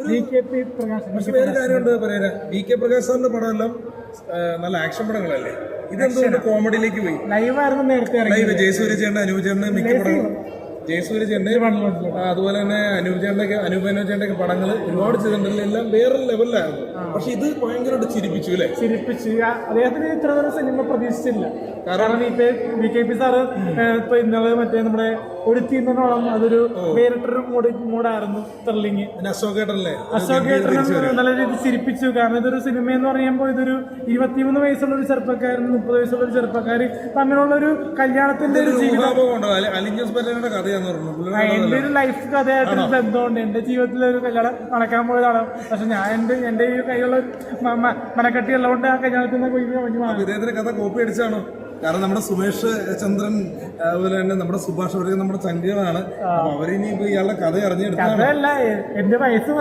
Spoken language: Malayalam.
പക്ഷെ വേറെ കാര്യമുണ്ട് പറയാ, വി കെ പ്രകാശ് സാറിന്റെ പടമെല്ലാം നല്ല ആക്ഷൻ പടങ്ങളല്ലേ, ഇതെന്തുകൊണ്ട് കോമഡിയിലേക്ക് പോയി? ലൈവ് ജയസൂര്യ ചേട്ടൻ, അനൂപ് ചേട്ടൻ മിക്ക പടങ്ങളും, ജയസൂര്യ ചേട്ടൻ്റെ അതുപോലെ തന്നെ അനൂപ് ചേട്ടൻ്റെ ഒക്കെ പടങ്ങൾ ഒരുപാട് ചെയ്തിട്ടുണ്ടെങ്കിൽ എല്ലാം വേറെ ലെവലിലായിരുന്നു. പക്ഷെ ഇത് ഭയങ്കരമായിട്ട് ചിരിപ്പിച്ചു അല്ലേ? ചിരിപ്പിച്ചു. അദ്ദേഹത്തിന് ഇത്ര ഒരു സിനിമ പ്രതീക്ഷിച്ചില്ല. കാരണം ഇപ്പൊ വി കെ പി സാറ് ഇപ്പൊ ഇന്നലെ മറ്റേ നമ്മുടെ ഒടുത്തിന്നോളം അതൊരു വേറിട്ടൊരു മൂടായിരുന്നു ത്രില്ലിങ്. അശോക് ഏട്ടനും നല്ല രീതിയിൽ ചിരിപ്പിച്ചു. കാരണം ഇതൊരു സിനിമ എന്ന് പറയുമ്പോൾ ഇതൊരു 23 വയസ്സുള്ള ഒരു ചെറുപ്പക്കാരൻ 30 വയസ്സുള്ള ഒരു ചെറുപ്പക്കാർ തമ്മിലുള്ള ഒരു കല്യാണത്തിന്റെ ഒരു ജീവിതം, എന്റെ ഒരു ലൈഫ് കഥയായിട്ടൊരു ബന്ധമുണ്ട്. എന്റെ ജീവിതത്തിൽ ഒരു കല്യാണം നടക്കാൻ പോയതാണ്. പക്ഷെ ഞാൻ എന്റെ ഈ കൈയുള്ള മനക്കെട്ടി ഉള്ളതുകൊണ്ട് ആ കല്യാണത്തിൽ നിന്ന് കഥ കോപ്പി അടിച്ചാണോ? കാരണം നമ്മുടെ സുമേഷ് ചന്ദ്രൻ അതുപോലെ തന്നെ നമ്മുടെ സുഭാഷ് അവരൊക്കെ നമ്മുടെ ചങ്കുകളാണ്. അപ്പൊ അവരിനി ഇയാളുടെ കഥ അറിഞ്ഞെടുത്ത എന്റെ വയസ്സ്